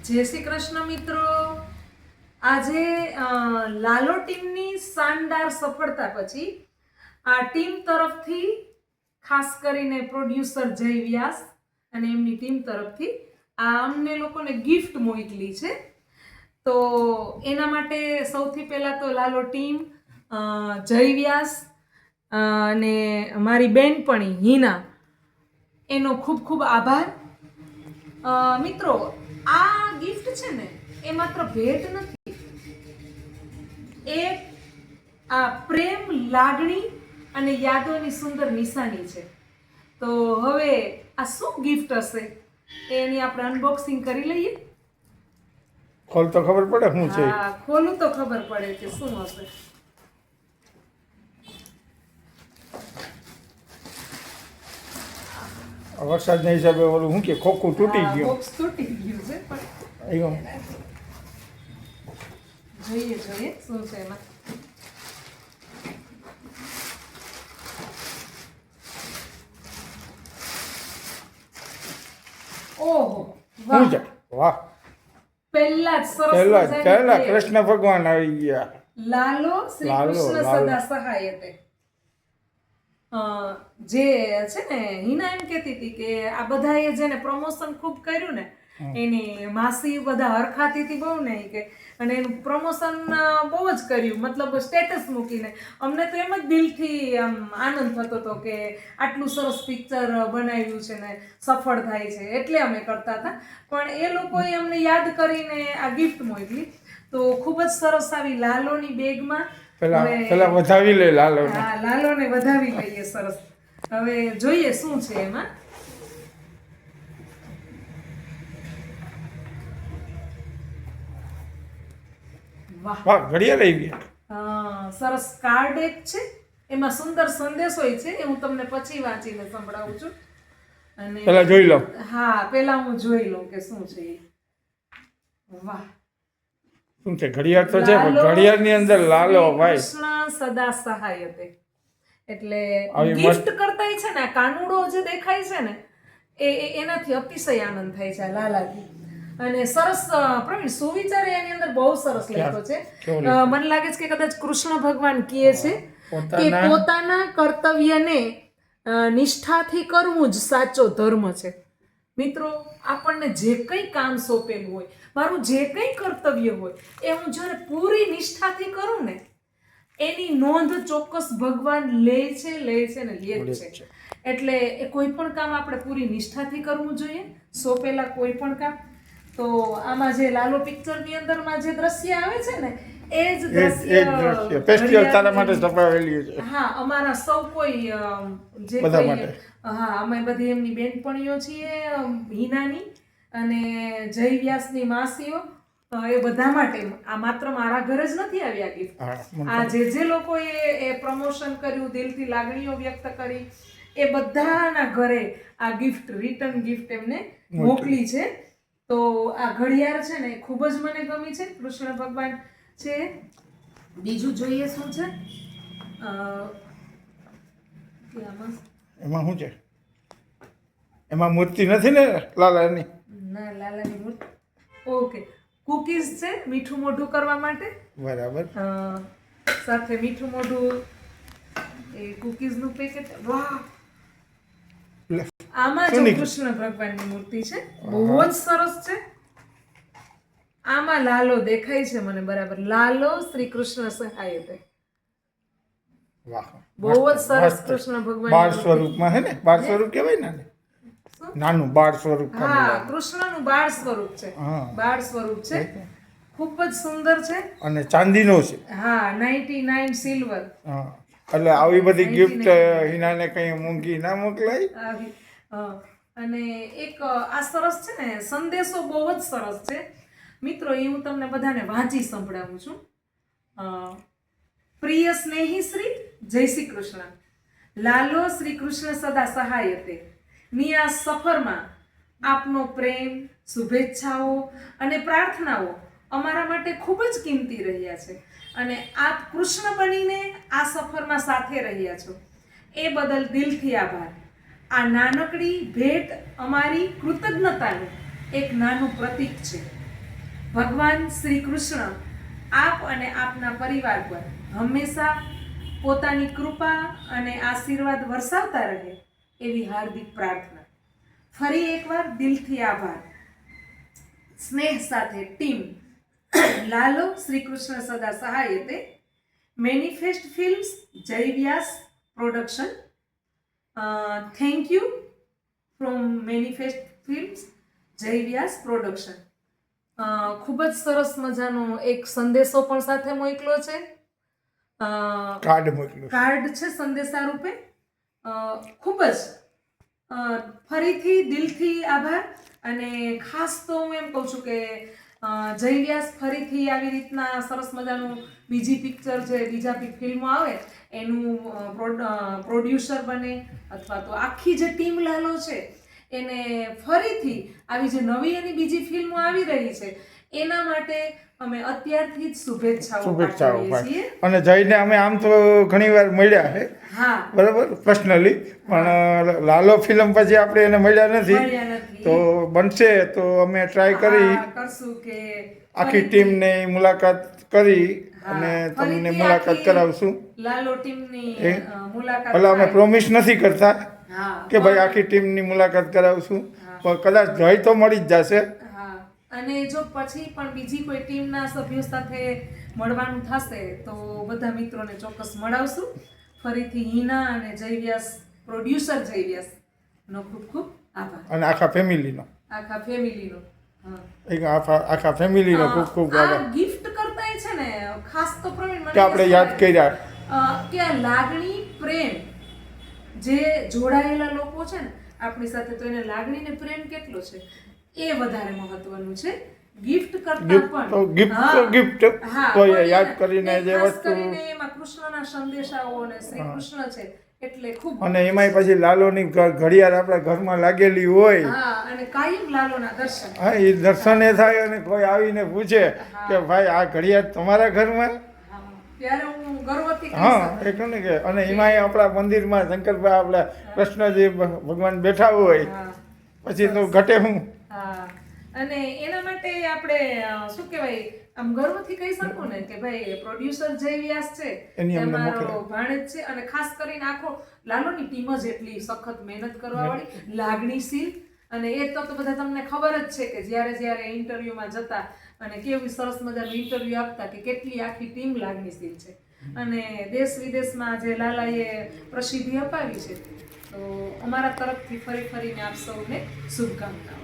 જય શ્રી કૃષ્ણ મિત્રો. આજે લાલો ટીમની શાનદાર સફળતા પછી આ ટીમ તરફથી ખાસ કરીને પ્રોડ્યુસર જય વ્યાસ અને એમની ટીમ તરફથી આ અમને લોકોને ગિફ્ટ મોકલી છે. તો એના માટે સૌથી પહેલાં તો લાલો ટીમ, જય વ્યાસ અને મારી બેનપણી હિના, એનો ખૂબ ખૂબ આભાર. મિત્રો, આ ગિફ્ટ છે ને એ માત્ર ભેટ નથી, એ આ પ્રેમ, લાગણી અને યાદોની સુંદર નિશાની છે. તો હવે આ શું ગિફ્ટ હશે એની આપણે અનબોક્સિંગ કરી લઈએ. ખોલ તો ખબર પડે શું છે. હા, ખોલું તો ખબર પડે કે શું હશે. વરસાદના હિસાબે ઓલું શું કે ખોખું તૂટી ગયું. બોક્સ તૂટી ગયું છે પણ જોઈએ શું છે એમાં. ઓહો, શું છે? વાહ, પહેલા જ સરસ પહેલા મજાની કૃષ્ણ ભગવાન આવી ગયા. લાલો શ્રી કૃષ્ણ સદા સહાયતે. જે છે ને, હિના એમ કહેતી હતી કે આ બધાએ જેને પ્રમોશન ખૂબ કર્યું ને, એની માસી બધા હરખાતી હતી બહુ ને કે, અને એનું પ્રમોશન બહુ જ કર્યું, મતલબ સ્ટેટસ મૂકીને. અમને તો એમ જ દિલથી આમ આનંદ થતો હતો કે આટલું સરસ પિક્ચર બનાવ્યું છે ને સફળ થાય છે, એટલે અમે કરતા હતા. પણ એ લોકોએ અમને યાદ કરીને આ ગિફ્ટ મોકલી. તો ખૂબ જ સરસ આવી લાલોની બેગમાં પેલા વધાવી લે લાલો. હા, લાલોને વધાવી લઈએ. સરસ. હવે જોઈએ શું છે એમાં. વાહ, ઘડિયાળ આવી ગયા. સરસ કાર્ડ એક છે, એમાં સુંદર સંદેશોય છે. એ હું તમને પછી વાંચીને સંભળાવું છું. અને પેલા જોઈ લો. હા, પેલા હું જોઈ લઉં કે શું છે એ. વાહ, શું છે? ઘડિયાળ તો છે, પણ ઘડિયાળની અંદર લાલો ભાઈ. કૃષ્ણ સદા સહાયતે. એટલે આવી ગિફ્ટ કરતાય છે ને, કાનુડો જે દેખાય છે ને, એનાથી અતિશય આનંદ થાય છે આ લાલાથી. અને સરસ પ્રવીણ સુવિચાર એની અંદર બહુ સરસ લખ્યો છે. મને લાગે છે કે કદાચ કૃષ્ણ ભગવાન કહે છે કે પોતાના કર્તવ્યને નિષ્ઠાથી કરવું જ સાચો ધર્મ છે. મિત્રો, આપણને જે કંઈ કામ સોંપેલું હોય, મારું જે કંઈ કર્તવ્ય હોય, એ હું જ્યારે પૂરી નિષ્ઠાથી કરું ને, એની નોંધ ચોક્કસ ભગવાન લે છે ને લે જ છે. એટલે એ કોઈ પણ કામ આપણે પૂરી નિષ્ઠાથી કરવું જોઈએ, સોંપેલા કોઈ પણ કામ. તો આમાં જે લાલો પિક્ચરની અંદરમાં જે દ્રશ્ય આવે છે ને, એ જ દ્રશ્ય ફેસ્ટિવલ તારા માટે છપાવેલી છે. હા, અમારા સૌ કોઈ જે કોઈ, હા, અમે બધી એમની બેનપણીઓ છીએ, હિનાની અને જય વ્યાસની માસીઓ, એ બધા માટે. આ માત્ર મારા ઘરે જ નથી આવી આ ગિફ્ટ. આ જે લોકોએ એ પ્રમોશન કર્યું, દિલથી લાગણીઓ વ્યક્ત કરી, એ બધાના ઘરે આ ગિફ્ટ, રિટર્ન ગિફ્ટ એમને મોકલી છે. તો આ ઘડિયાળ છે ને ખૂબ જ મને ગમી છે. કૃષ્ણ ભગવાન છે. બીજું જોઈએ શું છે એમાં શું છે? એમાં મૂર્તિ નથી ને લાલાની? ના, લાલાની મૂર્તિ. ઓકે, કુકીઝ છે મીઠું મોઢું કરવા માટે. બરાબર. સાથે મીઠું મોઢું, એ કુકીઝનું પેકેટ. વાહ, આમાં જો કૃષ્ણ ભગવાનની મૂર્તિ છે, બહુ જ સરસ છે. આમાં લાલો દેખાય છે મને બરાબર. લાલો શ્રી કૃષ્ણ સહાયતે. વાહ, બહુ જ સરસ કૃષ્ણ ભગવાન બાળ સ્વરૂપમાં છે ને, બાળ સ્વરૂપ કહેવાય ને, નાનું બાળ સ્વરૂપ. હા, કૃષ્ણનું બાળ સ્વરૂપ છે. બાળ સ્વરૂપ છે, ખૂબ જ સુંદર છે. અને ચાંદીનો છે. હા, 99 સિલ્વર. હા, એટલે આવી બધી ગિફ્ટ હિનાને કઈ મોંઘી ના મોકલાય. અને એક આ સરસ છે ને, સંદેશો બહુ જ સરસ છે. મિત્રો, એ હું તમને બધાને વાંચી સંભળાવું છું. પ્રિય સ્નેહી શ્રી, જય શ્રી કૃષ્ણ. લાલો શ્રી કૃષ્ણ સદા સહાયતે ની આ સફરમાં આપનો પ્રેમ, શુભેચ્છાઓ અને પ્રાર્થનાઓ અમારા માટે ખૂબ જ કિંમતી રહ્યા છે. અને આપ કૃષ્ણ બનીને આ સફરમાં સાથે રહ્યા છો, એ બદલ દિલથી આભાર. આ નાનકડી ભેટ અમારી કૃતજ્ઞતાનું એક નાનું પ્રતીક છે. ભગવાન શ્રી કૃષ્ણ આપ અને આપના પરિવાર પર હંમેશા પોતાની કૃપા અને આશીર્વાદ વરસાવતા રહે એવી હાર્દિક પ્રાર્થના. ફરી એકવાર દિલથી આભાર. સ્નેહ સાથે ટીમ લાલો શ્રી કૃષ્ણ સદા સહાયતે, Manifest Films, Jay Vyas production. Thank you from Manifest Films, Jay Vyas production. ખૂબ જ સરસ મજાનો એક સંદેશો પણ સાથે મોકલો છે. કાર્ડ મોકલ્યું. કાર્ડ છે સંદેશા રૂપે. ખૂબ જ ફરીથી દિલથી આભાર. અને ખાસ તો હું એમ કહું છું કે જય વ્યાસ ફરીથી આવી રીતના સરસ મજાનું બીજી પિક્ચર જે બીજા ફિલ્મો આવે એનું પ્રોડ્યુસર બને, અથવા તો આખી જે ટીમ લાલો છે એને ફરીથી આવી જે નવી એની બીજી ફિલ્મો આવી રહી છે એના માટે અમે અત્યારથી જ શુભેચ્છાઓ પાઠવીએ છીએ. અને જઈને અમે આમ તો ઘણી વાર મળ્યા છે, હા બરાબર, પર્સનલી, પણ લાલો ફિલ્મ પછી આપણે એને મળ્યા નથી. તો બનશે તો અમે ટ્રાય કરી કરશું કે આખી ટીમને મુલાકાત કરી અને તમને મુલાકાત કરાવશું. લાલો ટીમની મુલાકાત. ભલે અમે પ્રોમિસ નથી કરતા હા કે ભાઈ આખી ટીમની મુલાકાત કરાવશું, પણ કદાચ જઈ તો મળી જ જશે. અને જો પછી પણ બીજી કોઈ ટીમના સભ્યો સાથે મળવાનું થશે તો બધા મિત્રોને ચોક્કસ મળાવશું. ફરીથી હિના અને જય વ્યાસ પ્રોડ્યુસર જય વ્યાસ નો ખૂબ ખૂબ આભાર. અને આખા ફેમિલીનો આખા ફેમિલીનો ખૂબ ખૂબ આભાર. ગિફ્ટ કરતા છે ને ખાસ તો પ્રવીણ કે આપણે યાદ કર્યા કે આ લાગણી પ્રેમ જે જોડાયેલા લોકો છે ને આપણી સાથે, તો એને લાગણી ને પ્રેમ કેટલો છે એ વધારે મહત્વનું છે. ગિફ્ટ કરતા પણ ગિફ્ટ કોઈ યાદ કરીને જે વસ્તુ, એમાં કૃષ્ણના સંદેશાઓ અને શ્રી કૃષ્ણ છે એટલે ખૂબ. અને એમાંય પછી લાલોની ઘડિયાળ આપણા ઘરમાં લાગેલી હોય, અને કાયમ લાલોના દર્શન. હા, એ દર્શને થાય અને કોઈ આવીને પૂછે કે ભાઈ આ ઘડિયાળ તમારા ઘરમાં, ત્યારે હું ગર્વથી હા એ કહું ને કે. અને એમાંય આપણા મંદિરમાં શંકરભાઈ આપણા કૃષ્ણજી ભગવાન બેઠા હોય પછી તો ઘટે હું. અને એના માટે આપણે શું કહેવાય, આમ ગર્વથી કહી શકું ને કે ભાઈ પ્રોડ્યુસર જય વ્યાસ છે અમારો ભાણેજ છે. અને ખાસ કરીને આખો લાલોની ટીમ જ એટલી સખત મહેનત કરવા વાળી, લાગણીશીલ. અને એ તો બધા તમને ખબર જ છે કે જ્યારે ઇન્ટરવ્યુમાં જતા અને કેવી સરસ મજાનું ઇન્ટરવ્યુ આપતા કે કેટલી આખી ટીમ લાગણીશીલ છે. અને દેશ વિદેશમાં જે લાલાએ પ્રસિદ્ધિ અપાવી છે, તો અમારા તરફથી ફરીને આપ સૌને શુભકામનાઓ.